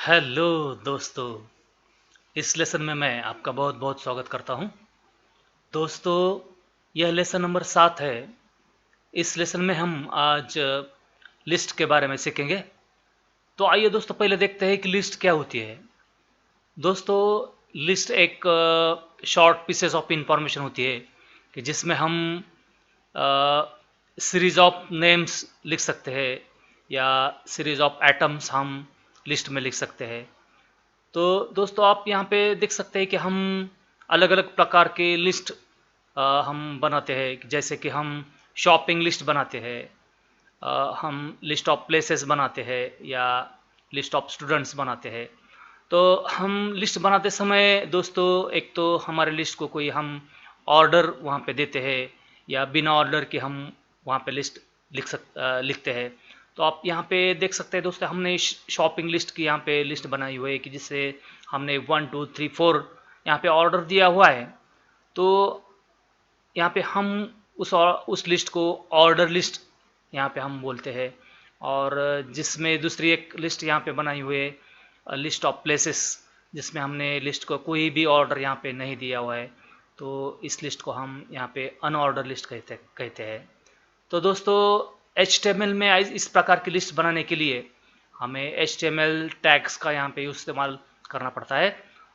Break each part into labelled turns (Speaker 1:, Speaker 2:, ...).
Speaker 1: Hello दोस्तों। इस lesson में मैं आपका बहुत बहुत स्वागत करता हूं। दोस्तों, यह लेसन नंबर 7 है। इस लेसन में हम आज लिस्ट के बारे में सीखेंगे। तो आइए दोस्तों, पहले देखते हैं कि लिस्ट क्या होती है। दोस्तों, लिस्ट एक शॉर्ट पीसेस ऑफ इंफॉर्मेशन होती है कि जिसमें हम सीरीज ऑफ नेम्स लिख सकते हैं या सीरीज ऑफ एटम्स हम लिस्ट में लिख सकते हैं। तो दोस्तों, आप यहाँ पे देख सकते हैं कि हम अलग अलग प्रकार के लिस्ट हम बनाते हैं। जैसे कि हम शॉपिंग लिस्ट बनाते हैं, हम लिस्ट ऑफ प्लेसेस बनाते हैं या लिस्ट ऑफ स्टूडेंट्स बनाते हैं। तो हम लिस्ट बनाते समय दोस्तों, एक तो हमारे लिस्ट को कोई हम ऑर्डर वहाँ पे देते हैं या बिना ऑर्डर के हम वहाँ पे लिस्ट लिखते हैं। तो आप यहाँ पे देख सकते हैं दोस्तों, हमने शॉपिंग लिस्ट की यहाँ पे लिस्ट बनाई हुई है कि जिससे हमने 1 2 3 4 यहाँ पे ऑर्डर दिया हुआ है। तो यहाँ पे हम उस लिस्ट को ऑर्डर लिस्ट यहाँ पे हम बोलते हैं। और जिसमें दूसरी एक लिस्ट यहाँ पे बनाई हुई है लिस्ट ऑफ प्लेसेस, जिसमें हमने लिस्ट को कोई भी ऑर्डर यहाँ पे नहीं दिया हुआ है। तो इस लिस्ट को हम यहाँ पे अनऑर्डर लिस्ट कहते हैं। तो दोस्तों, HTML में इस प्रकार की लिस्ट बनाने के लिए हमें HTML टैग्स का यहाँ पे इस्तेमाल करना पड़ता है।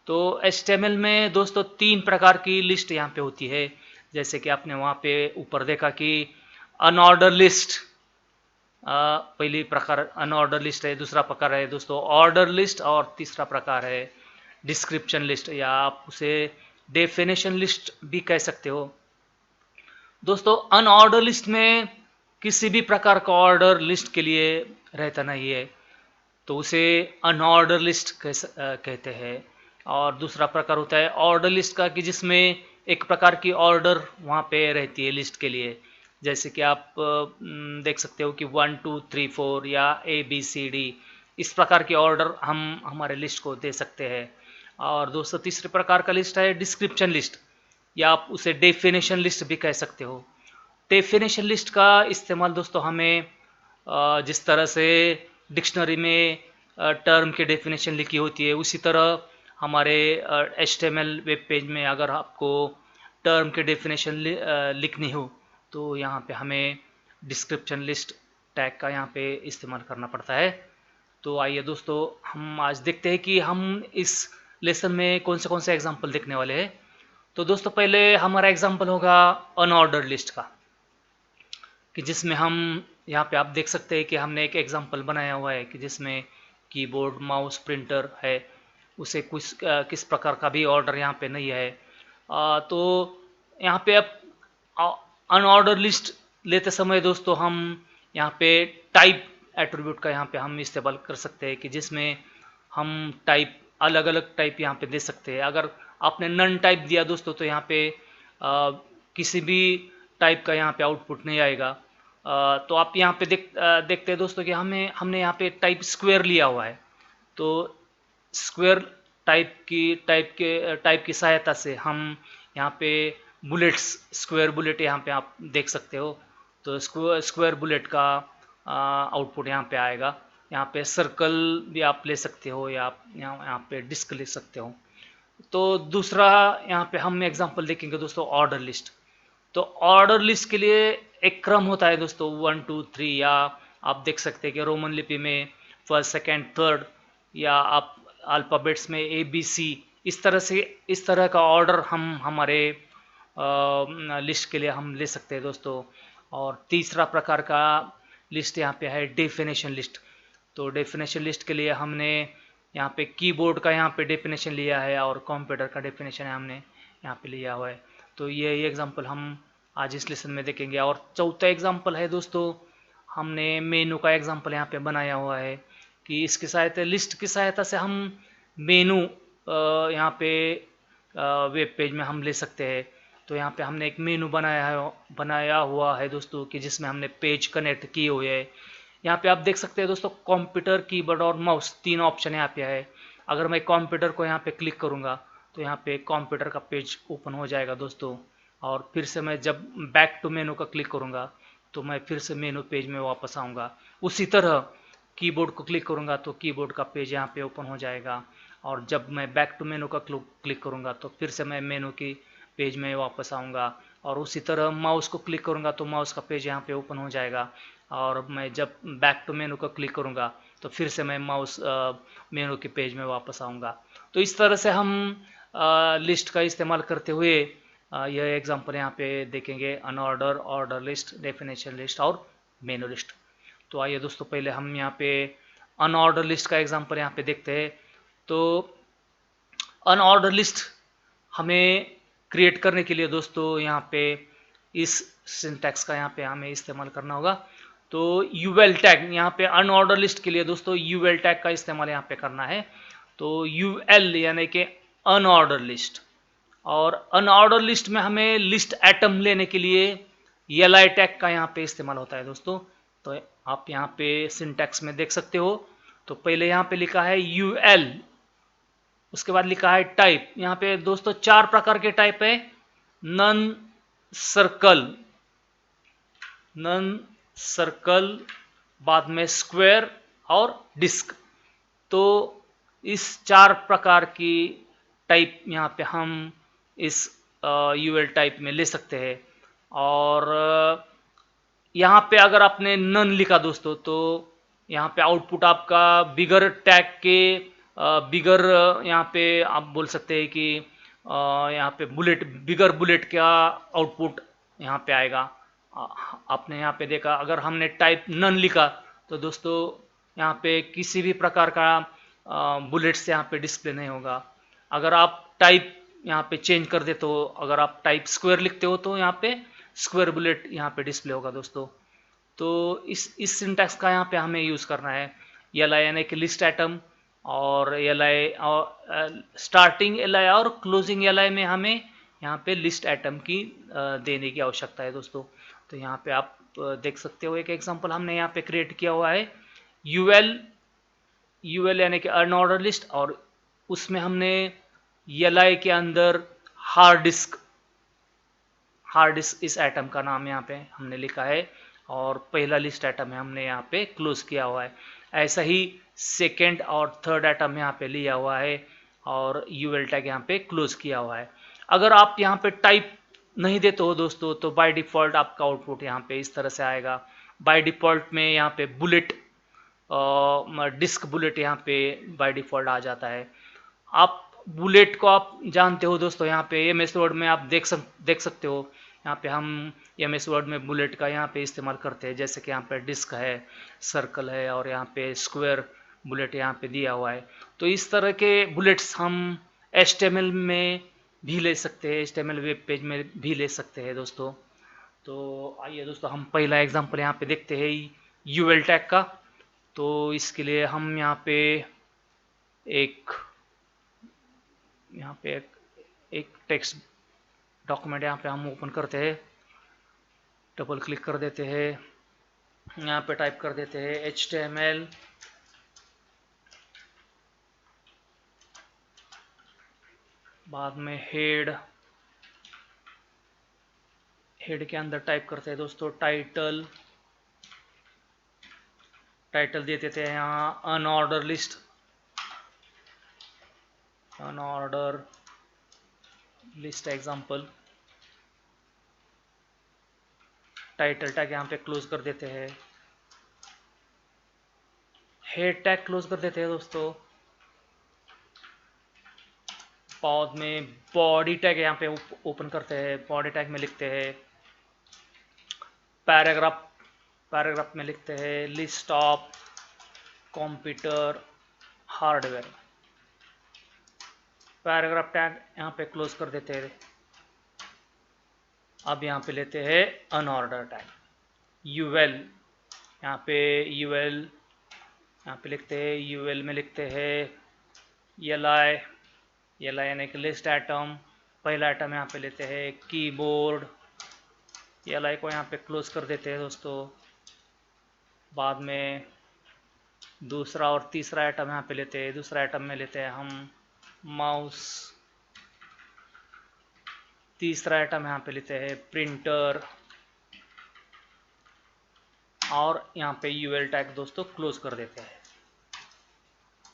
Speaker 1: तो HTML में दोस्तों 3 प्रकार की लिस्ट यहाँ पे होती है। जैसे कि आपने वहाँ पे ऊपर देखा कि अनऑर्डर लिस्ट पहली प्रकार अनऑर्डर लिस्ट है, दूसरा प्रकार है दोस्तों ऑर्डर लिस्ट और तीसरा प्रकार है डिस्क्रिप्शन लिस्ट या आप उसे डेफिनेशन लिस्ट भी कह सकते हो। दोस्तों, अनऑर्डर लिस्ट में किसी भी प्रकार का ऑर्डर लिस्ट के लिए रहता नहीं है, तो उसे अनऑर्डर लिस्ट कहते हैं। और दूसरा प्रकार होता है ऑर्डर लिस्ट का कि जिसमें एक प्रकार की ऑर्डर वहाँ पे रहती है लिस्ट के लिए। जैसे कि आप देख सकते हो कि 1 2 3 4 या ABCD इस प्रकार की ऑर्डर हम हमारे लिस्ट को दे सकते हैं। और दोस्तों, तीसरे प्रकार का लिस्ट है डिस्क्रिप्शन लिस्ट या आप उसे डेफिनेशन लिस्ट भी कह सकते हो। डेफिनेशन लिस्ट का इस्तेमाल दोस्तों हमें जिस तरह से डिक्शनरी में टर्म की डेफिनेशन लिखी होती है, उसी तरह हमारे HTML वेब पेज में अगर आपको टर्म की डेफिनेशन लिखनी हो तो यहाँ पे हमें डिस्क्रिप्शन लिस्ट टैग का यहाँ पे इस्तेमाल करना पड़ता है। तो आइए दोस्तों, हम आज देखते हैं कि हम इस लेसन में कौन से एग्जाम्पल देखने वाले हैं। तो दोस्तों, पहले हमारा एग्जाम्पल होगा अनऑर्डर लिस्ट का, कि जिसमें हम यहाँ पे आप देख सकते हैं कि हमने एक एग्जाम्पल बनाया हुआ है कि जिसमें कीबोर्ड, माउस, प्रिंटर है, उसे किस प्रकार का भी ऑर्डर यहाँ पे नहीं है। तो यहाँ पे अब अनऑर्डर लिस्ट लेते समय दोस्तों हम यहाँ पे टाइप एट्रीब्यूट का यहाँ पे हम इस्तेमाल कर सकते हैं कि जिसमें हम टाइप अलग अलग टाइप यहाँ पे दे सकते हैं। अगर आपने नन टाइप दिया दोस्तों तो यहाँ पे किसी भी टाइप का यहाँ पे आउटपुट नहीं आएगा। तो आप यहाँ पे देखते हैं दोस्तों कि हमने यहाँ पे टाइप स्क्वायर लिया हुआ है। तो स्क्वायर टाइप की सहायता से हम यहाँ पे बुलेट्स, स्क्वायर बुलेट यहाँ पे आप देख सकते हो। तो स्क्वायर बुलेट का आउटपुट यहाँ पे आएगा। यहाँ पे सर्कल भी आप ले सकते हो या आप यहाँ पे डिस्क ले सकते हो। तो दूसरा यहाँ पे हम एग्जांपल देखेंगे दोस्तों ऑर्डर लिस्ट। तो ऑर्डर लिस्ट के लिए एक क्रम होता है दोस्तों 1 2 3, या आप देख सकते हैं कि रोमन लिपि में फर्स्ट, सेकंड, थर्ड, या आप अल्फ़ाबेट्स में ABC, इस तरह का ऑर्डर हम हमारे लिस्ट के लिए हम ले सकते हैं दोस्तों। और तीसरा प्रकार का लिस्ट यहाँ पे है डेफिनेशन लिस्ट। तो डेफिनेशन लिस्ट के लिए हमने यहाँ पे कीबोर्ड का यहाँ पे डेफिनेशन लिया है और कंप्यूटर का डेफिनेशन हमने यहाँ पे लिया हुआ है। तो ये एग्जांपल हम आज इस लेसन में देखेंगे। और चौथा एग्जांपल है दोस्तों, हमने मेनू का एग्जांपल यहाँ पे बनाया हुआ है कि इसकी सहायता, लिस्ट की सहायता से हम मेनू यहाँ पे वेब पेज में हम ले सकते हैं। तो यहाँ पे हमने एक मेनू बनाया हुआ है दोस्तों कि जिसमें हमने पेज कनेक्ट किए हुए हैं। यहाँ पे आप देख सकते हैं दोस्तों कंप्यूटर, कीबोर्ड और माउस 3 ऑप्शन यहाँ पे है। अगर मैं कंप्यूटर को यहाँ पे क्लिक करूँगा तो यहाँ पे कंप्यूटर का पेज ओपन हो जाएगा दोस्तों। और फिर से मैं जब बैक टू मेनू का क्लिक करूँगा तो मैं फिर से मेनू पेज में वापस आऊँगा। उसी तरह कीबोर्ड को क्लिक करूँगा तो कीबोर्ड का पेज यहाँ पे ओपन हो जाएगा, और जब मैं बैक टू मेनू का क्लिक करूँगा तो फिर से मैं मेनू की पेज में वापस आऊँगा, और उसी तरह माउस को क्लिक करूँगा तो माउस का पेज यहाँ पे ओपन हो जाएगा, और मैं जब बैक टू मेनू का क्लिक करूँगा तो फिर से मैं माउस मेनू के पेज में वापस आऊँगा। तो इस तरह से हम लिस्ट का इस्तेमाल करते हुए यह एग्जांपल यहाँ पे देखेंगे, unordered, order list, definition list और मेनू लिस्ट। तो आइए दोस्तों पहले हम यहाँ पे अनऑर्डर लिस्ट का एग्जांपल यहाँ पे देखते हैं। तो अनऑर्डर लिस्ट हमें क्रिएट करने के लिए दोस्तों यहाँ पे इस सिंटैक्स का यहाँ पे हमें इस्तेमाल करना होगा। तो यूएल टैग यहाँ पे अनऑर्डर लिस्ट के लिए दोस्तों यूएल टैग का इस्तेमाल यहाँ पे करना है। तो यूएल यानी कि अनऑर्डर लिस्ट, और अनऑर्डर लिस्ट में हमें लिस्ट एटम लेने के लिए एल टैग का यहाँ पे इस्तेमाल होता है दोस्तों। तो आप यहाँ पे सिंटैक्स में देख सकते हो। तो पहले यहाँ पे लिखा है यूएल, उसके बाद लिखा है टाइप। यहाँ पे दोस्तों 4 प्रकार के टाइप है, नन सर्कल, नन सर्कल, बाद में स्क्वायर और डिस्क। तो इस 4 प्रकार की टाइप यहाँ पे हम इस यूएल टाइप में ले सकते हैं। और यहाँ पे अगर आपने नन लिखा दोस्तों तो यहाँ पे आउटपुट आपका बिगर टैग के बिगर, यहाँ पे आप बोल सकते हैं कि यहाँ पे बुलेट, बिगर बुलेट का आउटपुट यहाँ पे आएगा। आपने यहाँ पे देखा अगर हमने टाइप नन लिखा तो दोस्तों यहाँ पे किसी भी प्रकार का बुलेट्स यहाँ पे डिस्प्ले नहीं होगा। अगर आप टाइप यहाँ पे चेंज कर दे तो अगर आप टाइप स्क्वायर लिखते हो तो यहाँ पे स्क्वायर बुलेट यहाँ पे डिस्प्ले होगा दोस्तों। तो इस सिंटैक्स का यहाँ पे हमें यूज़ करना है। एल आई यानी कि लिस्ट आइटम, और एल आई और स्टार्टिंग एल आई और क्लोजिंग एल आई में हमें यहाँ पे लिस्ट आइटम की देने की आवश्यकता है दोस्तों। तो यहाँ पे आप देख सकते हो एक एग्जांपल हमने यहाँ पे क्रिएट किया हुआ है, यूएल, यूएल यानी कि अनऑर्डर लिस्ट, और उसमें हमने एल आई के अंदर हार्ड डिस्क, हार्ड डिस्क इस आइटम का नाम यहाँ पे हमने लिखा है, और पहला लिस्ट आइटम है हमने यहाँ पे क्लोज किया हुआ है। ऐसा ही सेकेंड और थर्ड आइटम यहाँ पे लिया हुआ है, और यूएल टैग यहाँ पे क्लोज किया हुआ है। अगर आप यहाँ पे टाइप नहीं देते हो दोस्तों तो बाय डिफ़ॉल्ट आपका आउटपुट यहाँ पे इस तरह से आएगा। बाय डिफ़ॉल्ट में यहाँ पे बुलेट, डिस्क बुलेट यहाँ पे बाय डिफ़ॉल्ट आ जाता है। आप बुलेट को आप जानते हो दोस्तों, यहाँ पे एम एस वर्ड में आप देख सकते हो। यहाँ पे हम एम एस वर्ड में बुलेट का यहाँ पे इस्तेमाल करते हैं, जैसे कि यहाँ पे डिस्क है, सर्कल है, और यहाँ पे स्क्वायर बुलेट यहाँ पे दिया हुआ है। तो इस तरह के बुलेट्स हम HTML में भी ले सकते हैं, HTML वेब पेज में भी ले सकते हैं दोस्तों। तो आइए दोस्तों हम पहला एग्जांपल यहाँ पे देखते हैं यूएल टैग का। तो इसके लिए हम यहाँ पे एक एक टेक्स्ट डॉक्यूमेंट यहाँ पे हम ओपन करते हैं, डबल क्लिक कर देते हैं, यहाँ पे टाइप कर देते हैं HTML, बाद में हेड, हेड के अंदर टाइप करते हैं दोस्तों टाइटल, टाइटल दे देते हैं यहाँ unordered list, unordered list example, title tag यहाँ पे क्लोज कर देते हैं, हेड टैग क्लोज कर देते हैं दोस्तों। बाद में बॉडी टैग यहाँ पे ओपन करते हैं, बॉडी टैग में लिखते हैं पैराग्राफ, पैराग्राफ में लिखते हैं list of computer hardware, paragraph tag यहाँ पे क्लोज कर देते हैं। अब यहाँ पे लेते हैं अनऑर्डर टैग यूएल, यहाँ पे यूएल यहाँ पे लिखते हैं, यूएल में लिखते हैं एल आई, एल आई यानी कि लिस्ट आइटम, पहला आइटम यहाँ पे लेते हैं कीबोर्ड, एल आई को यहाँ पे क्लोज कर देते हैं दोस्तों। बाद में दूसरा और तीसरा आइटम यहाँ पे लेते हैं, दूसरा आइटम में लेते हैं हम माउस, तीसरा आइटम यहाँ पे लेते हैं प्रिंटर, और यहाँ पे यूएल टैग दोस्तों क्लोज कर देते हैं,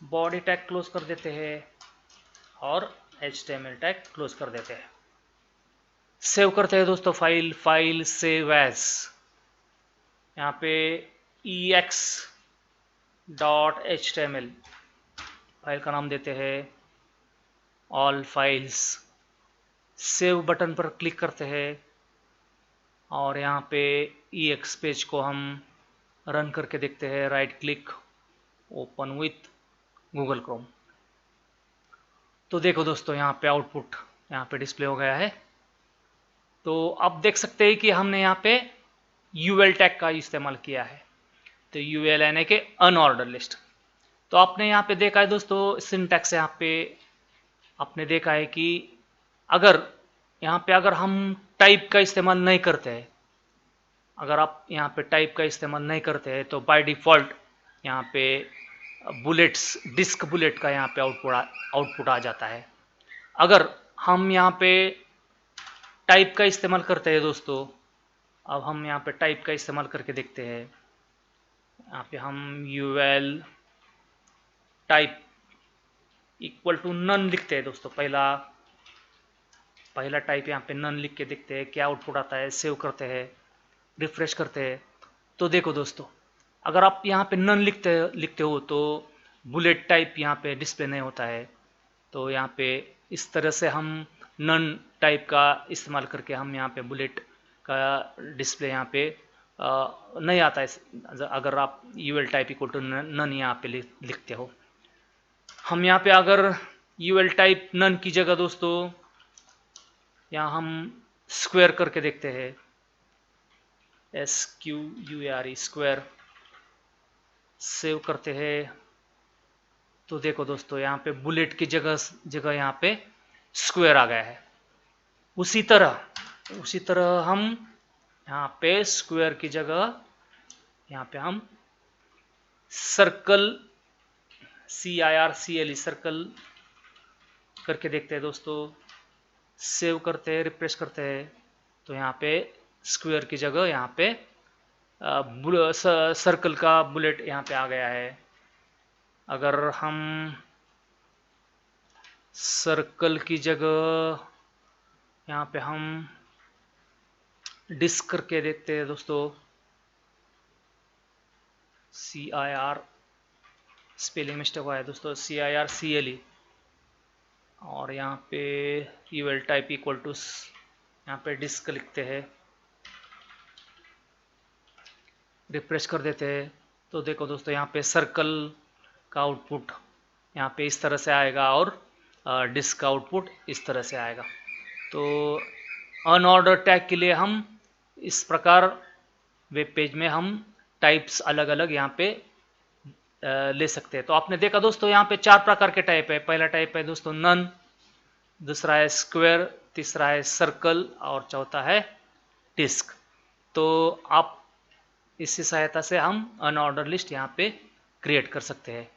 Speaker 1: बॉडी टैग क्लोज कर देते हैं और HTML टैग क्लोज कर देते हैं। सेव करते हैं दोस्तों फाइल, फाइल सेव एज, यहाँ पे ex.html फाइल का नाम देते हैं, ऑल फाइल्स, सेव बटन पर क्लिक करते हैं और यहाँ पे ex पेज को हम रन करके देखते हैं, right click, open with Google Chrome. तो देखो दोस्तों यहाँ पे आउटपुट यहाँ पे डिस्प्ले हो गया है। तो आप देख सकते हैं कि हमने यहाँ पे यूएल टैग का इस्तेमाल किया है, तो यूएल यानी कि अनऑर्डर लिस्ट। तो आपने यहाँ पे देखा है दोस्तों सिंटैक्स, यहाँ पे आपने देखा है कि अगर यहाँ पे अगर हम टाइप का इस्तेमाल नहीं करते हैं, अगर आप यहाँ पे टाइप का इस्तेमाल नहीं करते हैं तो बाय डिफ़ॉल्ट यहाँ पे बुलेट्स, डिस्क बुलेट का यहाँ पे आउटपुट आ जाता है। अगर हम यहाँ पे टाइप का इस्तेमाल करते हैं दोस्तों, अब हम यहाँ पे टाइप का इस्तेमाल करके देखते हैं। यहाँ पे हम UL type equal to none लिखते हैं दोस्तों, पहला टाइप यहाँ पे नन लिख के देखते हैं क्या आउटपुट आता है। सेव करते हैं, रिफ्रेश करते हैं। तो देखो दोस्तों अगर आप यहाँ पे नन लिखते हो तो बुलेट टाइप यहाँ पे डिस्प्ले नहीं होता है। तो यहाँ पे इस तरह से हम नन टाइप का इस्तेमाल करके हम यहाँ पे बुलेट का डिस्प्ले यहाँ पे नहीं आता है, अगर आप UL type equal to none यहाँ पे लिखते हो। हम यहाँ पे अगर यूएल टाइप नन की जगह दोस्तों यहाँ हम स्क्वायर करके देखते हैं, SQUARE स्क्वायर, सेव करते हैं। तो देखो दोस्तों यहाँ पे बुलेट की जगह यहाँ पे स्क्वायर आ गया है। उसी तरह हम यहाँ पे स्क्वायर की जगह यहाँ पे हम सर्कल, CIRCLE सर्कल करके देखते हैं दोस्तों। सेव करते हैं, रिफ्रेश करते हैं। तो यहाँ पे स्क्वायर की जगह यहाँ पे सर्कल का बुलेट यहाँ पे आ गया है। अगर हम सर्कल की जगह यहाँ पे हम डिस्क करके देखते हैं दोस्तों, CIR स्पेलिंग मिस्टेक हुआ है दोस्तों, CIRCLE, और यहाँ पे यूएल टाइप इक्वल टू यहाँ पे डिस्क लिखते हैं, रिफ्रेश कर देते हैं। तो देखो दोस्तों यहाँ पे सर्कल का आउटपुट यहाँ पे इस तरह से आएगा और डिस्क का आउटपुट इस तरह से आएगा। तो अनऑर्डर टैग के लिए हम इस प्रकार वेब पेज में हम टाइप्स अलग अलग यहाँ पे ले सकते हैं। तो आपने देखा दोस्तों यहाँ पे 4 प्रकार के टाइप है। पहला टाइप है दोस्तों नन, दूसरा है स्क्वायर, तीसरा है सर्कल और चौथा है डिस्क। तो आप इसी सहायता से हम अनऑर्डर लिस्ट यहाँ पे क्रिएट कर सकते हैं।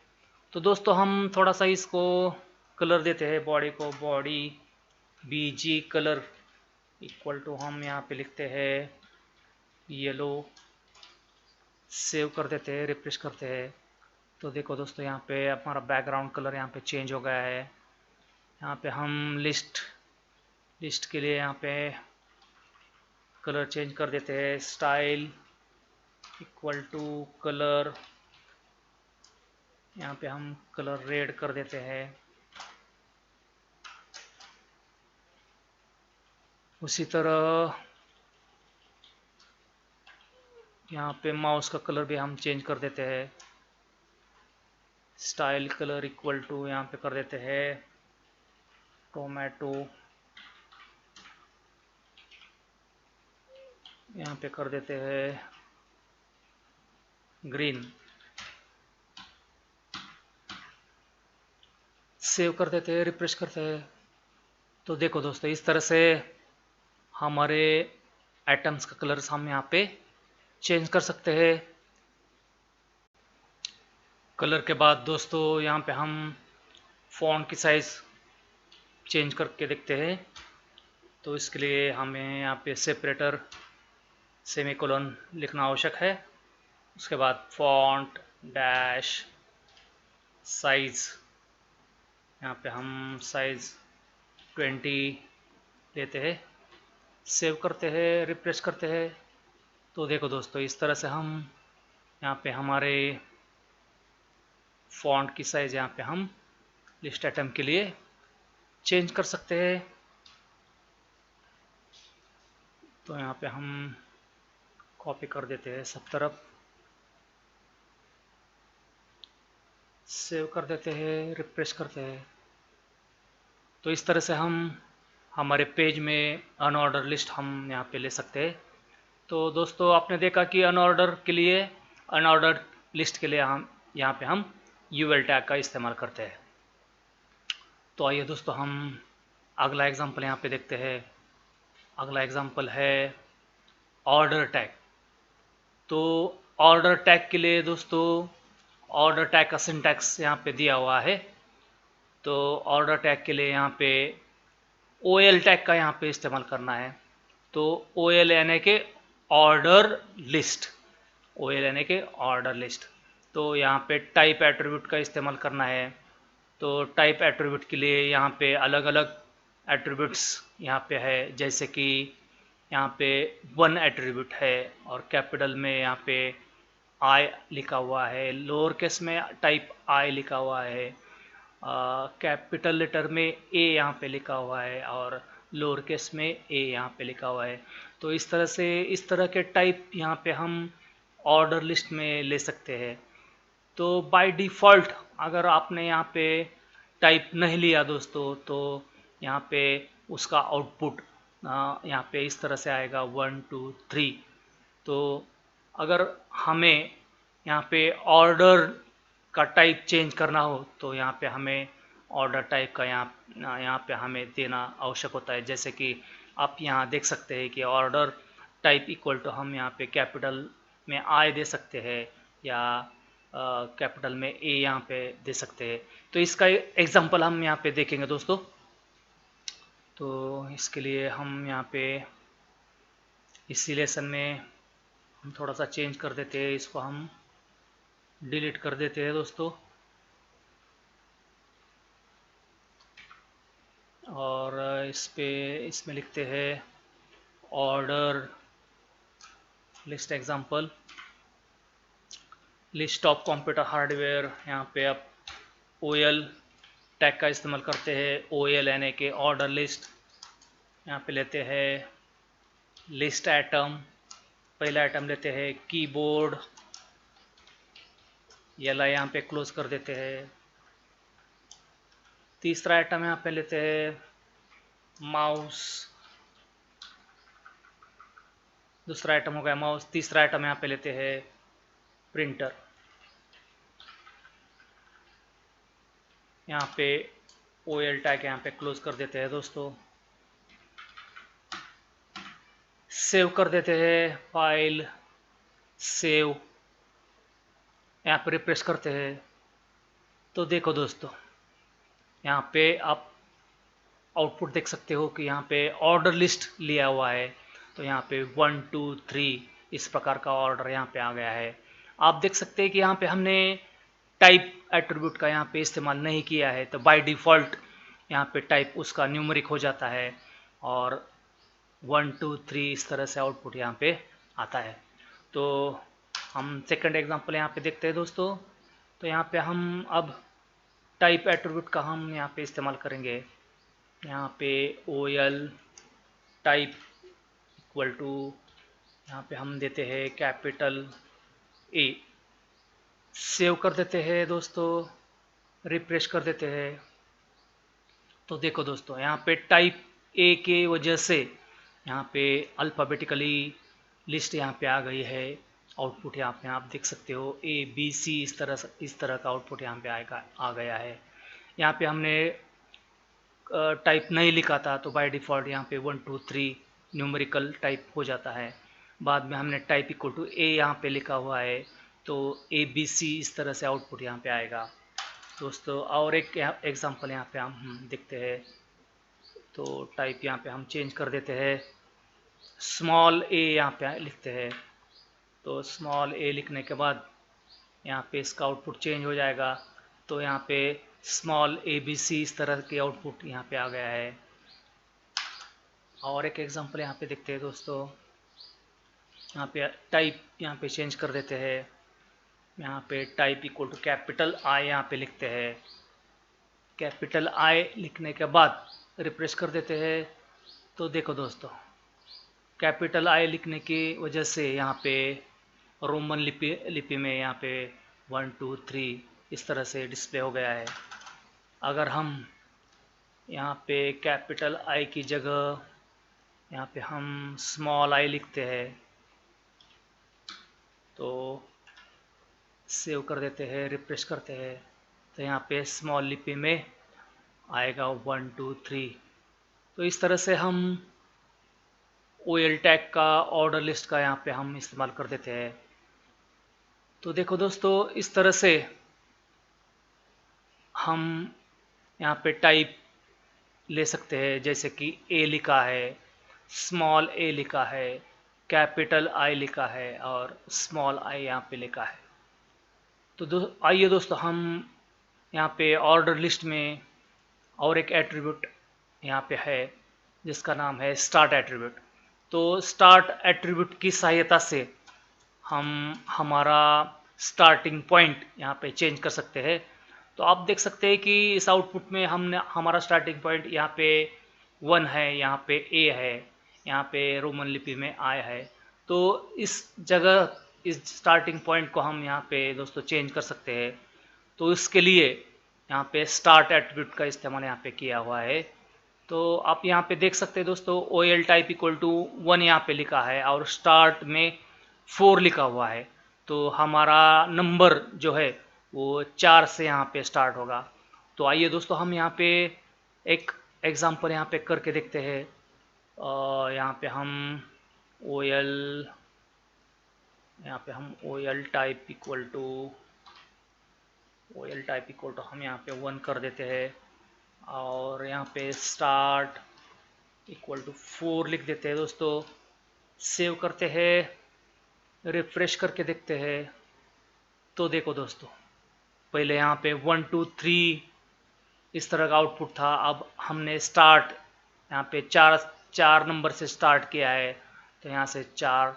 Speaker 1: तो दोस्तों हम थोड़ा सा इसको कलर देते हैं, बॉडी को, body BG colour equal to हम यहाँ पे लिखते हैं येलो, सेव कर देते हैं, रिफ्रेश करते हैं। तो देखो दोस्तों यहाँ पे हमारा बैकग्राउंड कलर यहाँ पे चेंज हो गया है। यहाँ पे हम लिस्ट के लिए यहाँ पे कलर चेंज कर देते हैं, स्टाइल इक्वल टू कलर, यहाँ पे हम कलर रेड कर देते हैं। उसी तरह यहाँ पे माउस का कलर भी हम चेंज कर देते हैं, स्टाइल कलर इक्वल टू यहाँ पे कर देते हैं टोमेटो, यहाँ पे कर देते हैं ग्रीन, सेव कर देते हैं, रिफ्रेश करते हैं। तो देखो दोस्तों इस तरह से हमारे आइटम्स का कलर्स हम यहाँ पे चेंज कर सकते हैं। कलर के बाद दोस्तों यहाँ पे हम फ़ॉन्ट की साइज़ चेंज करके देखते हैं। तो इसके लिए हमें यहाँ पे सेपरेटर सेमीकोलन लिखना आवश्यक है। उसके बाद फॉन्ट डैश साइज़, यहाँ पे हम साइज़ 20 लेते हैं, सेव करते हैं, रिफ्रेश करते हैं। तो देखो दोस्तों, इस तरह से हम यहाँ पे हमारे फॉन्ट की साइज़ यहाँ पे हम लिस्ट आइटम के लिए चेंज कर सकते हैं। तो यहाँ पे हम कॉपी कर देते हैं सब तरफ, सेव कर देते हैं, रिफ्रेश करते हैं। तो इस तरह से हम हमारे पेज में अनऑर्डर लिस्ट हम यहाँ पे ले सकते हैं। तो दोस्तों, आपने देखा कि अनऑर्डर के लिए, अनऑर्डर लिस्ट के लिए हम यहाँ पे हम यूएल टैग का इस्तेमाल करते हैं। तो आइए दोस्तों, हम अगला एग्जांपल यहाँ पे देखते हैं। अगला एग्जांपल है ऑर्डर टैग। तो ऑर्डर टैग के लिए दोस्तों, ऑर्डर टैग का सिंटैक्स यहाँ पे दिया हुआ है। तो ऑर्डर टैग के लिए यहाँ पे OL टैग का यहाँ पे इस्तेमाल करना है। तो OL यानी कि ऑर्डर लिस्ट, OL यानी कि ऑर्डर लिस्ट। तो यहाँ पे टाइप एट्रीब्यूट का इस्तेमाल करना है। तो टाइप एट्रीब्यूट के लिए यहाँ पे अलग अलग एट्रीब्यूट्स यहाँ पे है, जैसे कि यहाँ पे वन एट्रीब्यूट है और कैपिटल में यहाँ पे आई लिखा हुआ है, लोअर केस में टाइप आई लिखा हुआ है, कैपिटल लेटर में ए यहाँ पे लिखा हुआ है और लोअर केस में ए यहाँ पे लिखा हुआ है। तो इस तरह से, इस तरह के टाइप यहाँ पे हम ऑर्डर लिस्ट में ले सकते हैं। तो बाय डिफ़ॉल्ट अगर आपने यहाँ पे टाइप नहीं लिया दोस्तों, तो यहाँ पे उसका आउटपुट यहाँ पे इस तरह से आएगा 1 2 3। तो अगर हमें यहाँ पे ऑर्डर का टाइप चेंज करना हो, तो यहाँ पे हमें ऑर्डर टाइप का यहाँ पे हमें देना आवश्यक होता है। जैसे कि आप यहाँ देख सकते हैं कि ऑर्डर टाइप इक्वल टू हम यहाँ पे कैपिटल में आई दे सकते हैं या कैपिटल में ए यहाँ पे दे सकते हैं। तो इसका एग्जांपल हम यहाँ पे देखेंगे दोस्तों। तो इसके लिए हम यहाँ पे इसी लेसन में हम थोड़ा सा चेंज कर देते हैं, इसको हम डिलीट कर देते हैं दोस्तों। और इसमें लिखते हैं order list example, list of computer hardware. यहाँ पे आप OL टैग का इस्तेमाल करते हैं। OL यानी कि ऑर्डर लिस्ट। यहाँ पे लेते हैं लिस्ट आइटम, पहला आइटम लेते हैं कीबोर्ड, YLI यहाँ पे क्लोज कर देते हैं। तीसरा आइटम यहाँ पे लेते हैं माउस, दूसरा आइटम हो गया माउस। तीसरा आइटम यहाँ पे लेते हैं प्रिंटर। यहाँ पे OL टैग यहाँ पे क्लोज कर देते हैं दोस्तों। सेव कर देते हैं, फाइल सेव, यहाँ पे रिफ्रेश करते हैं। तो देखो दोस्तों, यहाँ पे आप आउटपुट देख सकते हो कि यहाँ पे ऑर्डर लिस्ट लिया हुआ है। तो यहाँ पे 1 2 3 इस प्रकार का ऑर्डर यहाँ पे आ गया है। आप देख सकते हैं कि यहाँ पे हमने टाइप एट्रीब्यूट का यहाँ पे इस्तेमाल नहीं किया है। तो बाय डिफ़ॉल्ट यहाँ पे टाइप उसका न्यूमेरिक हो जाता है और 1 2 3 इस तरह से आउटपुट यहाँ पे आता है। तो हम सेकंड एग्जांपल यहाँ पे देखते हैं दोस्तों। तो यहाँ पे हम अब टाइप एट्रीब्यूट का हम यहाँ पे इस्तेमाल करेंगे। यहाँ पे OL टाइप इक्वल टू, यहाँ पे हम देते हैं कैपिटल A, सेव कर देते हैं दोस्तों, रिफ्रेश कर देते हैं। तो देखो दोस्तों, यहाँ पे टाइप A के वजह से यहाँ पे अल्फ़ाबेटिकली लिस्ट यहाँ पे आ गई है। आउटपुट यहाँ पे आप देख सकते हो ABC इस तरह का आउटपुट यहाँ पे आ गया है। यहाँ पे हमने टाइप नहीं लिखा था, तो बाय डिफ़ॉल्ट यहाँ पे 1 2 3 न्यूमेरिकल टाइप हो जाता है। बाद में हमने टाइप इक्वल टू A यहाँ पे लिखा हुआ है, तो ABC इस तरह से आउटपुट यहाँ पे आएगा दोस्तों। और एक एग्जांपल यहाँ पे हम देखते हैं। तो टाइप यहाँ पे हम चेंज कर देते हैं, स्मॉल a यहाँ पे लिखते हैं। तो स्मॉल ए लिखने के बाद यहाँ पे इसका आउटपुट चेंज हो जाएगा। तो यहाँ पे स्मॉल ABC इस तरह के आउटपुट यहाँ पे आ गया है। और एक एग्जांपल यहाँ पे देखते हैं दोस्तों। यहाँ पे टाइप यहाँ पे चेंज कर देते हैं। यहाँ पे type equal to capital I यहाँ पे लिखते हैं। कैपिटल I लिखने के बाद रिफ्रेश कर देते हैं। तो देखो दोस्तों, कैपिटल I लिखने की वजह से यहाँ पे रोमन लिपि में यहाँ पे 1 2 3 इस तरह से डिस्प्ले हो गया है। अगर हम यहाँ पे कैपिटल I की जगह यहाँ पे हम स्मॉल I लिखते हैं, तो सेव कर देते हैं, रिफ्रेश करते हैं, तो यहाँ पे स्मॉल लिपि में आएगा 1 2 3। तो इस तरह से हम OL टैग का ऑर्डर लिस्ट का यहाँ पे हम इस्तेमाल कर देते हैं। तो देखो दोस्तों, इस तरह से हम यहाँ पे टाइप ले सकते हैं, जैसे कि A लिखा है, स्मॉल a लिखा है, कैपिटल I लिखा है और स्मॉल I यहाँ पे लिखा है। तो आइए दोस्तों, हम यहाँ पे ऑर्डर लिस्ट में और एक एट्रीब्यूट यहाँ पे है जिसका नाम है स्टार्ट एट्रीब्यूट। तो स्टार्ट एट्रीब्यूट की सहायता से हम हमारा स्टार्टिंग पॉइंट यहाँ पे चेंज कर सकते हैं। तो आप देख सकते हैं कि इस आउटपुट में हमने हमारा स्टार्टिंग पॉइंट यहाँ पे 1 है, यहाँ पे A है, यहाँ पे रोमन लिपि में I है। तो इस जगह इस स्टार्टिंग पॉइंट को हम यहाँ पे दोस्तों चेंज कर सकते हैं। तो इसके लिए यहाँ पे स्टार्ट एट्रीब्यूट का इस्तेमाल यहाँ पे किया हुआ है। तो आप यहाँ पे देख सकते हैं दोस्तों, OL टाइप इक्वल टू 1 यहाँ पे लिखा है और स्टार्ट में 4 लिखा हुआ है। तो हमारा नंबर जो है वो 4 से यहाँ पे स्टार्ट होगा। तो आइए दोस्तों, हम यहाँ पे एक एग्जांपल यहाँ पे करके देखते हैं। यहाँ पे हम OL टाइप इक्वल टू हम यहाँ पे 1 कर देते हैं और यहाँ पे स्टार्ट इक्वल टू 4 लिख देते हैं दोस्तों। सेव करते हैं, रिफ्रेश करके देखते हैं। तो देखो दोस्तों, पहले यहाँ पे 1 2 3 इस तरह का आउटपुट था। अब हमने स्टार्ट यहाँ पे चार नंबर से स्टार्ट किया है, तो यहाँ से 4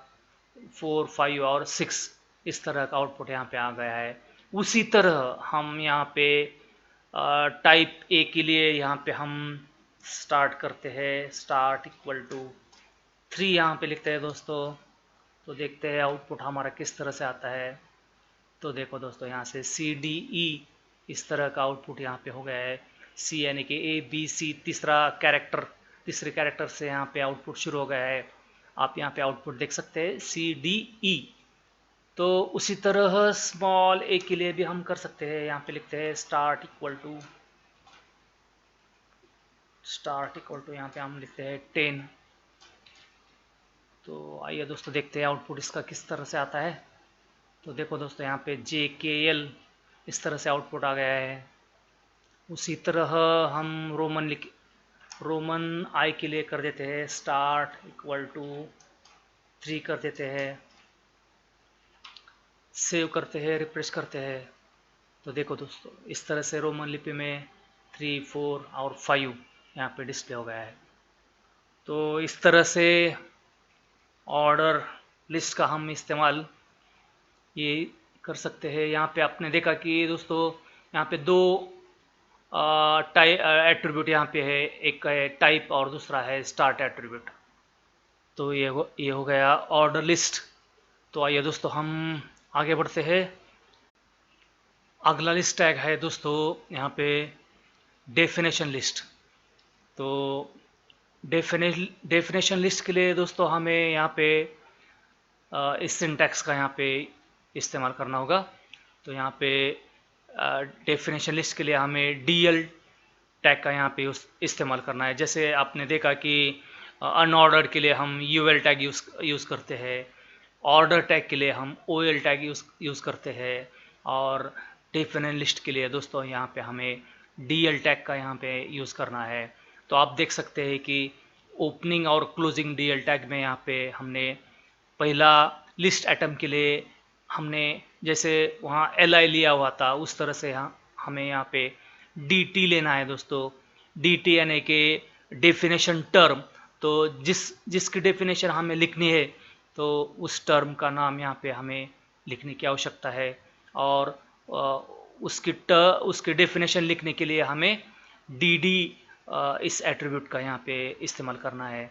Speaker 1: 4 5 और 6 इस तरह का आउटपुट यहाँ पे आ गया है। उसी तरह हम यहाँ पे टाइप A के लिए यहाँ पे हम स्टार्ट करते हैं, स्टार्ट इक्वल टू 3 यहाँ पे लिखते हैं दोस्तों। तो देखते हैं आउटपुट हमारा किस तरह से आता है। तो देखो दोस्तों, यहाँ से CDE इस तरह का आउटपुट यहाँ पे हो गया है। C यानी कि ABC तीसरे कैरेक्टर से यहाँ पे आउटपुट शुरू हो गया है। आप यहाँ पे आउटपुट देख सकते हैं CDE। तो उसी तरह स्मॉल a के लिए भी हम कर सकते हैं। यहाँ पे लिखते हैं स्टार्ट इक्वल टू यहाँ पे हम लिखते हैं 10। तो आइए दोस्तों, देखते हैं आउटपुट इसका किस तरह से आता है। तो देखो दोस्तों, यहाँ पे JKL इस तरह से आउटपुट आ गया है। उसी तरह हम रोमन I के लिए कर देते हैं, स्टार्ट इक्वल टू 3 कर देते हैं, सेव करते हैं, रिफ्रेश करते हैं। तो देखो दोस्तों, इस तरह से रोमन लिपि में 3 4 और 5 यहाँ पे डिस्प्ले हो गया है। तो इस तरह से ऑर्डर लिस्ट का हम इस्तेमाल ये कर सकते हैं। यहाँ पे आपने देखा कि दोस्तों, यहाँ पे दो एट्रीब्यूट यहाँ पे है, एक है टाइप और दूसरा है स्टार्ट एट्रीब्यूट। तो ये हो गया ऑर्डर लिस्ट। तो आइए दोस्तों, हम आगे बढ़ते हैं। अगला लिस्ट टैग है दोस्तों यहाँ पे डेफिनेशन लिस्ट। तो डेफिनेशन लिस्ट के लिए दोस्तों हमें यहाँ पे इस सिंटैक्स का यहाँ पे इस्तेमाल करना होगा। तो यहाँ पे डेफिनेशन लिस्ट के लिए हमें DL टैग का यहाँ पे इस्तेमाल करना है। जैसे आपने देखा कि अनऑर्डर्ड के लिए हम UL टैग यूज़ करते हैं, ऑर्डर टैग के लिए हम OL टैग यूज़ करते हैं, और डेफिनेशन लिस्ट के लिए दोस्तों यहाँ पे हमें DL टैग का यहाँ पे यूज़ करना है। तो आप देख सकते हैं कि ओपनिंग और क्लोजिंग DL टैग में यहाँ पे हमने पहला लिस्ट आइटम के लिए हमने जैसे वहाँ li लिया हुआ था, उस तरह से हमें यहाँ पे dt लेना है दोस्तों। dt यानी कि डेफिनेशन टर्म। तो जिसकी डेफिनेशन हमें लिखनी है तो उस टर्म का नाम यहाँ पे हमें लिखने की आवश्यकता है, और उसकी डेफिनेशन लिखने के लिए हमें dd इस एट्रीब्यूट का यहाँ पे इस्तेमाल करना है।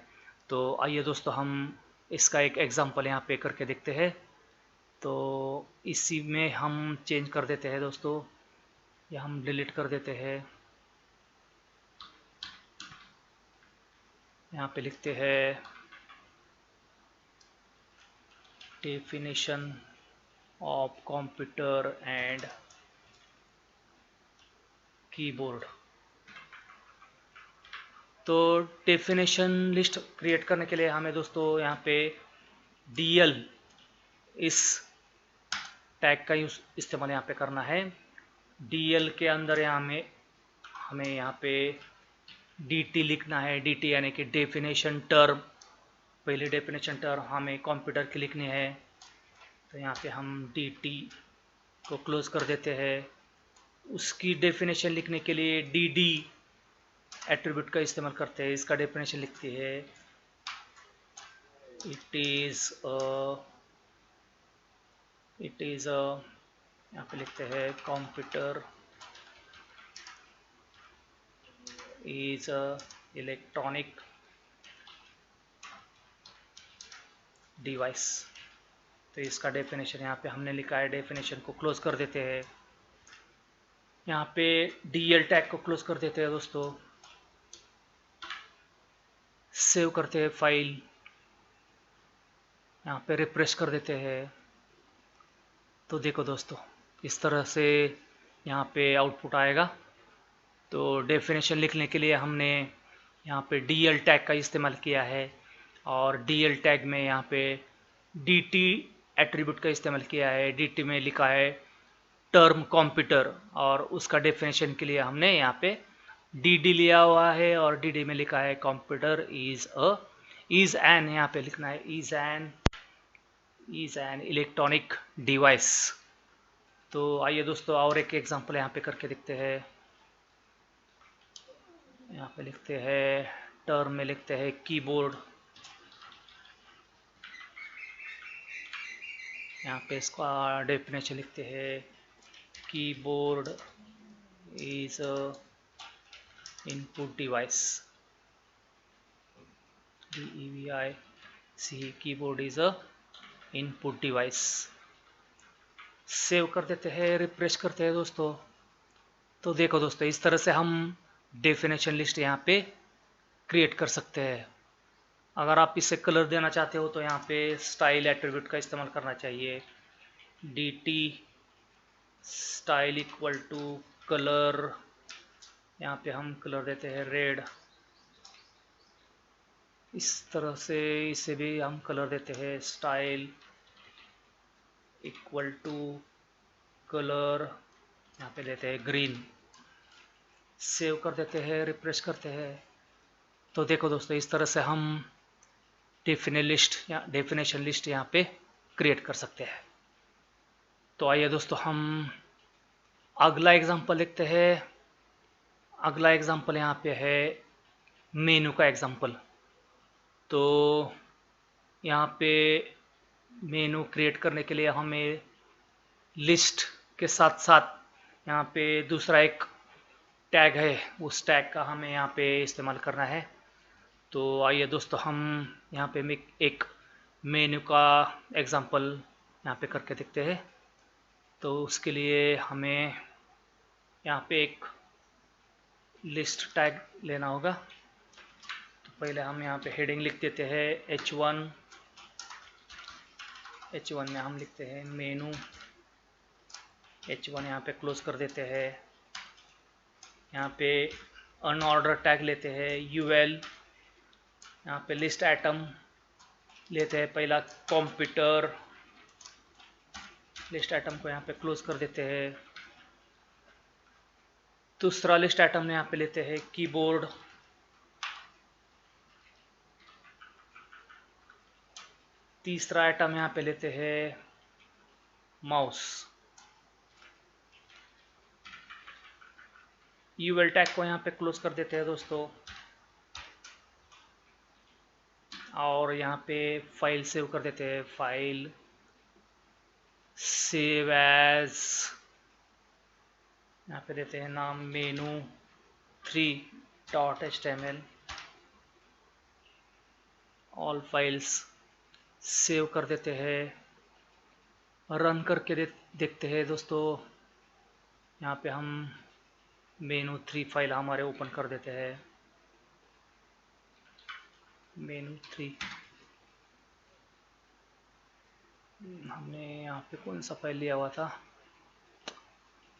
Speaker 1: तो आइए दोस्तों हम इसका एक एग्जांपल यहाँ पे करके देखते हैं। तो इसी में हम चेंज कर देते हैं दोस्तों, या हम डिलीट कर देते हैं। यहाँ पे लिखते हैं definition of computer and keyboard. तो डेफिनेशन लिस्ट क्रिएट करने के लिए हमें दोस्तों यहाँ पे dl इस टैग का यूज इस्तेमाल यहाँ पे करना है। dl के अंदर यहाँ में हमें यहाँ पे dt लिखना है। dt यानी कि डेफिनेशन टर्म, पहली डेफिनेशन टर्म हमें कंप्यूटर की लिखनी है। तो यहाँ पे हम dt को क्लोज कर देते हैं। उसकी डेफिनेशन लिखने के लिए dd एट्रीब्यूट का इस्तेमाल करते हैं। इसका डेफिनेशन लिखती है इट इज यहाँ पे लिखते हैं कंप्यूटर इज इलेक्ट्रॉनिक डिवाइस। तो इसका डेफिनेशन यहाँ पे हमने लिखा है। डेफिनेशन को क्लोज कर देते हैं। यहाँ पे dl टैग को क्लोज कर देते हैं दोस्तों। सेव करते हैं फाइल, यहाँ पे रिफ्रेश कर देते हैं। तो देखो दोस्तों, इस तरह से यहाँ पे आउटपुट आएगा। तो डेफिनेशन लिखने के लिए हमने यहाँ पे dl टैग का इस्तेमाल किया है, और dl टैग में यहाँ पे dt एट्रीब्यूट का इस्तेमाल किया है। dt में लिखा है टर्म कंप्यूटर, और उसका डेफिनेशन के लिए हमने यहाँ पे dd लिया हुआ है, और dd में लिखा है कंप्यूटर इज एन, यहाँ पे लिखना है इज एन इलेक्ट्रॉनिक डिवाइस। तो आइए दोस्तों और एक एग्जांपल यहाँ पे करके देखते हैं। यहाँ पे लिखते हैं टर्म में लिखते हैं कीबोर्ड। यहाँ पे इसका डेफिनेशन लिखते हैं keyboard is input device. DEVIC, keyboard is a input device. Save कर देते हैं, रिफ्रेश करते हैं दोस्तों। तो देखो दोस्तों, इस तरह से हम डेफिनेशन लिस्ट यहाँ पे क्रिएट कर सकते हैं। अगर आप इसे कलर देना चाहते हो तो यहाँ पे स्टाइल एट्रीब्यूट का इस्तेमाल करना चाहिए। dt style equal to colour, यहाँ पे हम कलर देते हैं रेड। इस तरह से इसे भी हम कलर देते हैं स्टाइल इक्वल टू कलर, यहाँ पे देते हैं ग्रीन। सेव कर देते हैं, रिफ्रेश करते हैं। तो देखो दोस्तों, इस तरह से हम डेफिनेशन लिस्ट यहाँ पे क्रिएट कर सकते हैं। तो आइए दोस्तों हम अगला एग्जांपल लिखते हैं। अगला एग्जांपल यहाँ पे है मेनू का एग्जांपल। तो यहाँ पे मेनू क्रिएट करने के लिए हमें लिस्ट के साथ साथ यहाँ पे दूसरा एक टैग है, उस टैग का हमें यहाँ पे इस्तेमाल करना है। तो आइए दोस्तों हम यहाँ पे एक मेनू का एग्जांपल यहाँ पे करके देखते हैं। तो उसके लिए हमें यहाँ पे एक लिस्ट टैग लेना होगा। तो पहले हम यहाँ पे हेडिंग लिख देते हैं h1 में हम लिखते हैं मेनू। h1 यहाँ पे क्लोज कर देते हैं। यहाँ पे अनऑर्डर टैग लेते हैं ul। यहाँ पे लिस्ट आइटम लेते हैं पहला कंप्यूटर। लिस्ट आइटम को यहाँ पे क्लोज कर देते हैं। दूसरा लिस्ट आइटम यहाँ पे लेते हैं कीबोर्ड। तीसरा आइटम यहाँ पे लेते हैं माउस। यूएल टैग को यहाँ पे क्लोज कर देते हैं दोस्तों, और यहाँ पे फाइल सेव कर देते हैं। फाइल सेव एज, यहाँ पे देते हैं नाम menu3.html। ऑल फाइल्स सेव कर देते हैं, रन करके देखते हैं दोस्तों। यहाँ पे हम menu3 फाइल हमारे ओपन कर देते हैं। menu3 हमने यहाँ पे कौन सा फाइल लिया हुआ था,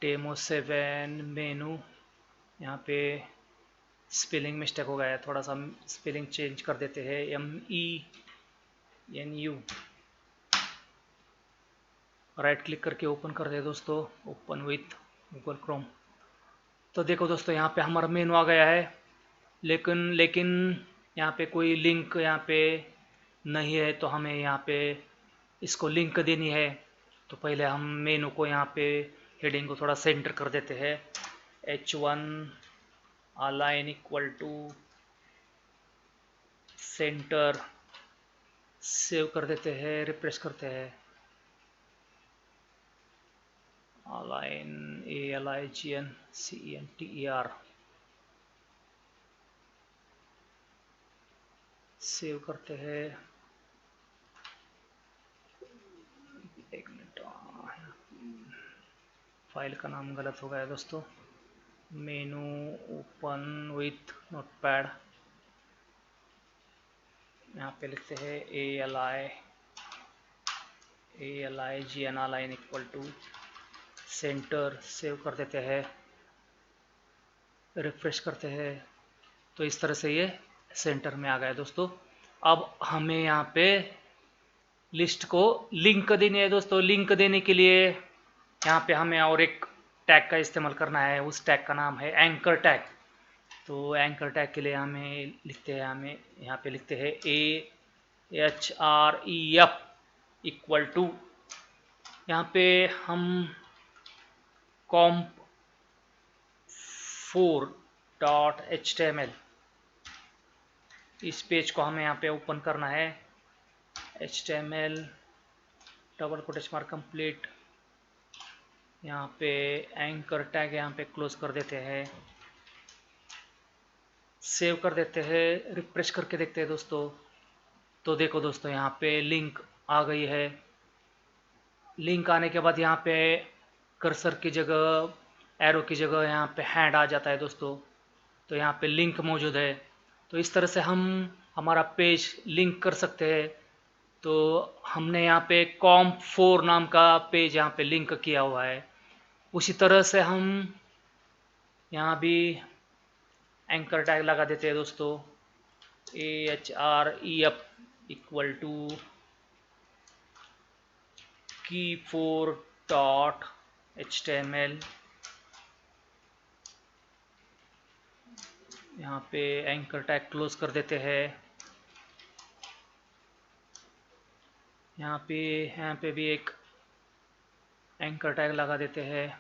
Speaker 1: demo7 मेनू। यहाँ पे स्पेलिंग मिस्टेक हो गया है, थोड़ा सा स्पेलिंग चेंज कर देते हैं, MENU। राइट क्लिक करके ओपन कर दे दोस्तों, ओपन विथ गूगल क्रोम। तो देखो दोस्तों यहाँ पे हमारा मेनू आ गया है, लेकिन यहाँ पे कोई लिंक यहाँ पे नहीं है, तो हमें यहाँ पे इसको लिंक देनी है। तो पहले हम मेनू को यहाँ पे हेडिंग को थोड़ा सेंटर कर देते हैं, H1 align equal to centre. Save कर देते हैं, रिफ्रेश करते हैं। अलाइन ALIGNCENTER सेव करते हैं। एक मिनट, फाइल का नाम गलत हो गया दोस्तों। मेनू ओपन विथ नोटपैड, यहाँ पे लिखते हैं ALIGN align equal to centre. Save कर देते हैं, रिफ्रेश करते हैं। तो इस तरह से ये सेंटर में आ गया दोस्तों। अब हमें यहाँ पे लिस्ट को लिंक देनी है दोस्तों। लिंक देने के लिए यहाँ पे हमें और एक टैग का इस्तेमाल करना है, उस टैग का नाम है एंकर टैग। तो एंकर टैग के लिए हमें यहाँ पे लिखते हैं AHREF इक्वल टू, यहाँ पे हम comp4.html, इस पेज को हमें यहाँ पे ओपन करना है। HTML double quotation mark complete, यहाँ पे एंकर टैग यहाँ पे क्लोज कर देते हैं, सेव कर देते हैं, रिफ्रेश करके देखते हैं दोस्तों। तो देखो दोस्तों यहाँ पे लिंक आ गई है। लिंक आने के बाद यहाँ पे कर्सर की जगह, एरो की जगह यहाँ पे हैंड आ जाता है दोस्तों। तो यहाँ पे लिंक मौजूद है। तो इस तरह से हम हमारा पेज लिंक कर सकते हैं। तो हमने यहाँ पे comp4 नाम का पेज यहाँ पे लिंक किया हुआ है। उसी तरह से हम यहाँ भी एंकर टैग लगा देते हैं दोस्तों, AHREF इक्वल टू key4.html। यहाँ पे एंकर टैग क्लोज कर देते हैं। यहाँ पे भी एक एंकर टैग लगा देते हैं।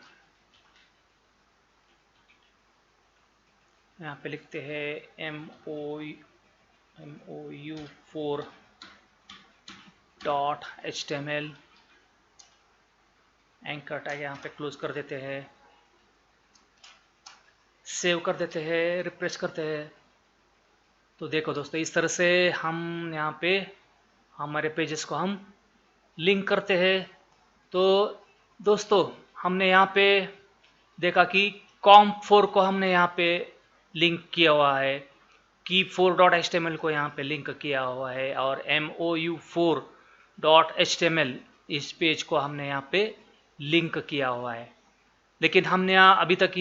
Speaker 1: यहाँ पे लिखते हैं MOU4.html। एंकर टैग यहाँ पे क्लोज कर देते हैं, सेव कर देते हैं, रिफ्रेश करते हैं। तो देखो दोस्तों इस तरह से हम यहाँ पे हमारे पेजेस को हम लिंक करते हैं। तो दोस्तों हमने यहाँ पे देखा कि comp4 को हमने यहाँ पे लिंक किया हुआ है, key4.html को यहाँ पे लिंक किया हुआ है, और MOU4.html इस पेज को हमने यहाँ पे लिंक किया हुआ है। लेकिन हमने अभी तक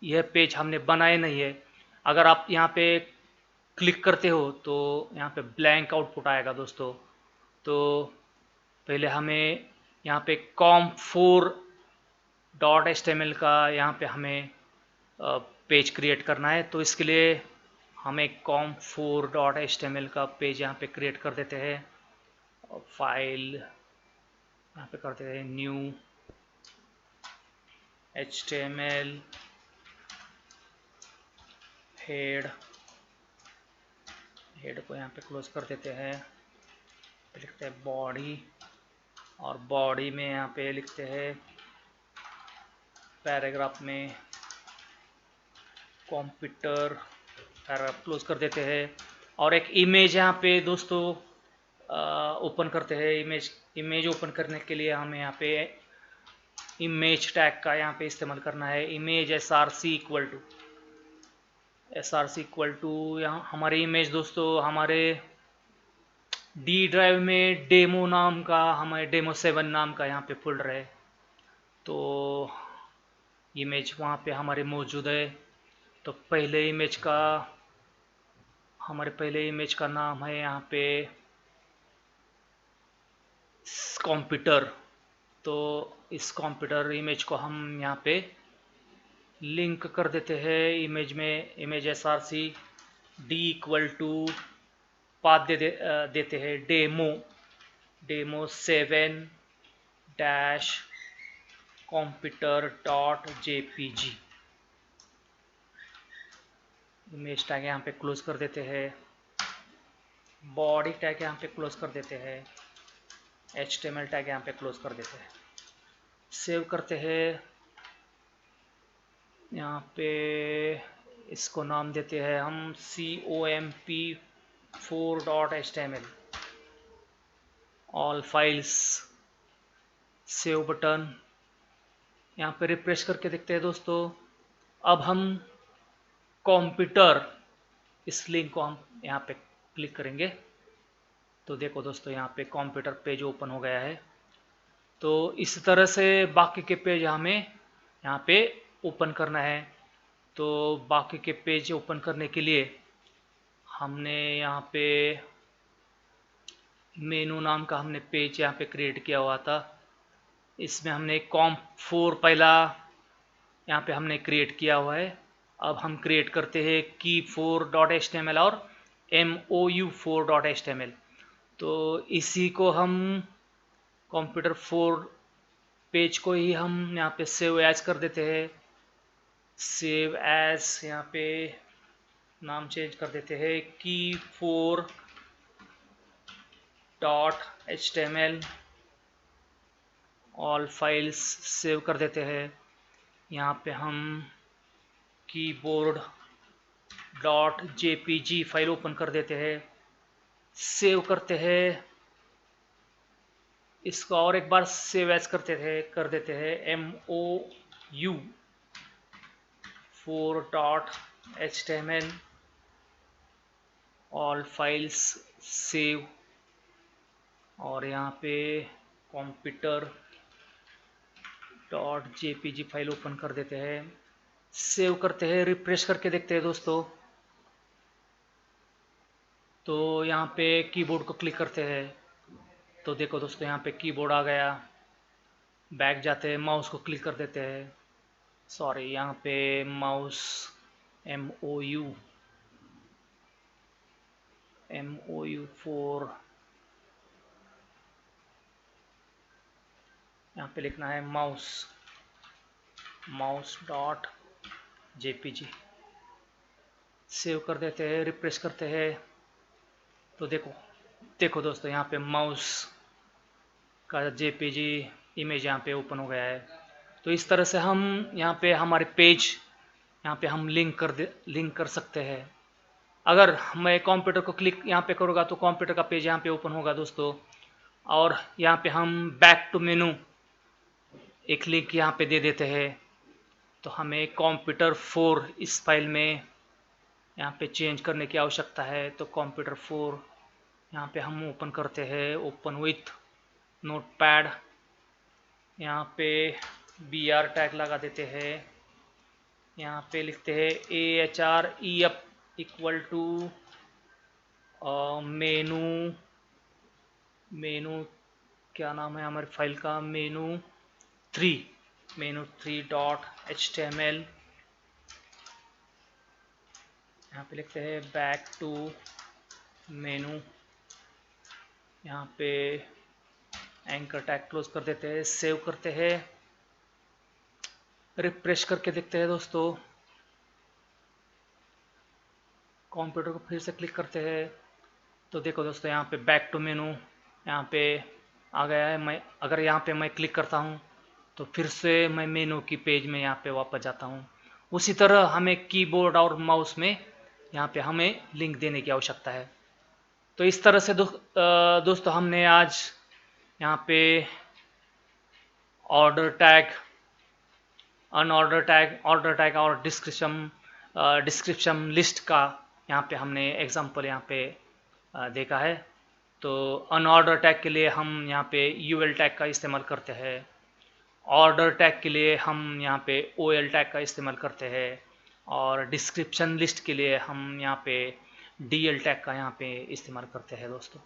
Speaker 1: यह पेज हमने बनाए नहीं है। अगर आप यहाँ पे क्लिक करते हो तो यहाँ पे ब्लैंक आउटपुट आएगा दोस्तों। तो पहले हमें यहाँ पे comp4.html का यहाँ पे हमें पेज क्रिएट करना है। तो इसके लिए हमें comp4.html का पेज यहाँ पे क्रिएट कर देते हैं। और फाइल यहाँ पे करते हैं न्यू HTML हेड को यहाँ पे क्लोज कर देते हैं। लिखते हैं बॉडी, और बॉडी में यहाँ पे लिखते हैं पैराग्राफ में कंप्यूटर, पैराग्राफ क्लोज कर देते हैं। और एक इमेज यहाँ पे दोस्तों ओपन करते हैं। इमेज ओपन करने के लिए हमें यहाँ पे इमेज टैग का यहाँ पे इस्तेमाल करना है। इमेज src इक्वल टू यहाँ हमारी इमेज दोस्तों हमारे डी ड्राइव में डेमो नाम का, हमारे डेमो 7 नाम का यहाँ पे फोल्डर है, तो इमेज वहाँ पे हमारे मौजूद है। तो हमारे पहले इमेज का नाम है यहाँ पे कंप्यूटर। तो इस कंप्यूटर इमेज को हम यहाँ पे लिंक कर देते हैं इमेज में। Image src d equal to path देते हैं demo 7 dash computer.jpg। Image tag यहाँ पे क्लोज कर देते हैं। बॉडी टैग यहाँ पे क्लोज कर देते हैं। HTML टैग यहाँ पे क्लोज कर देते हैं। सेव करते हैं। यहाँ पे इसको नाम देते हैं हम comp4.html। All files, save button. यहाँ पे रिफ्रेश करके देखते हैं दोस्तों। अब हम कंप्यूटर, इस लिंक को हम यहाँ पे क्लिक करेंगे तो देखो दोस्तों यहाँ पे कंप्यूटर पेज ओपन हो गया है। तो इस तरह से बाकी के पेज हमें यहाँ पे ओपन करना है। तो बाकी के पेज ओपन करने के लिए हमने यहाँ पे मेनू नाम का हमने पेज यहाँ पे क्रिएट किया हुआ था। इसमें हमने comp4 पहला यहाँ पे हमने क्रिएट किया हुआ है। अब हम क्रिएट करते हैं key4.html और mou4.html। तो इसी को हम कंप्यूटर 4 पेज को ही हम यहाँ पे सेव एज कर देते हैं। सेव एज यहाँ पे नाम चेंज कर देते हैं key4.html। ऑल फाइल्स सेव कर देते हैं। यहाँ पे हम keyboard.jpg फाइल ओपन कर देते हैं, सेव करते हैं इसको, और एक बार सेव एज कर देते हैं mou4.html। ऑल फाइल्स सेव, और यहाँ पे computer.jpg फाइल ओपन कर देते हैं, सेव करते हैं, रिफ्रेश करके देखते हैं दोस्तों। तो यहाँ पे कीबोर्ड को क्लिक करते हैं तो देखो दोस्तों यहाँ पे कीबोर्ड आ गया। बैक जाते हैं, माउस को क्लिक कर देते हैं। सॉरी, यहाँ पे माउस MOU4 यहाँ पे लिखना है mouse.jpg। सेव कर देते हैं, रिफ्रेश करते हैं तो देखो दोस्तों यहाँ पे माउस का JPG इमेज यहाँ पे ओपन हो गया है। तो इस तरह से हम यहाँ पे हमारे पेज यहाँ पे हम लिंक कर सकते हैं। अगर मैं कंप्यूटर को क्लिक यहाँ पे करूँगा तो कंप्यूटर का पेज यहाँ पे ओपन होगा दोस्तों। और यहाँ पे हम बैक टू मेनू एक लिंक यहाँ पे दे देते हैं। तो हमें कंप्यूटर 4 इस फाइल में यहाँ पे चेंज करने की आवश्यकता है। तो कंप्यूटर 4 यहाँ पे हम ओपन करते हैं, ओपन विथ नोटपैड। यहाँ पे BR टैग लगा देते हैं। यहाँ पे लिखते हैं AHREF इक्वल टू मेनू क्या नाम है हमारी फाइल का, menu3.html। यहाँ पे लिखते हैं बैक टू मेनू। यहाँ पे एंकर टैग क्लोज कर देते हैं, सेव करते हैं, रिफ्रेश करके देखते हैं दोस्तों। कंप्यूटर को फिर से क्लिक करते हैं तो देखो दोस्तों यहाँ पे बैक टू मेनू यहाँ पे आ गया है। मैं अगर यहाँ पे मैं क्लिक करता हूँ तो फिर से मैं मेनू की पेज में यहाँ पे वापस जाता हूँ। उसी तरह हमें कीबोर्ड और माउस में यहाँ पे हमें लिंक देने की आवश्यकता है। तो इस तरह से दोस्तों हमने आज यहाँ पे order tag, unordered tag, order tag और डिस्क्रिप्शन लिस्ट का यहाँ पे हमने एग्जांपल यहाँ पे देखा है। तो अनऑर्डर टैग के लिए हम यहाँ पे यूएल टैग का इस्तेमाल करते हैं, ऑर्डर टैग के लिए हम यहाँ पे ओएल टैग का इस्तेमाल करते हैं, और डिस्क्रिप्शन लिस्ट के लिए हम यहाँ पे डीएल टैग का यहाँ पे इस्तेमाल करते हैं दोस्तों।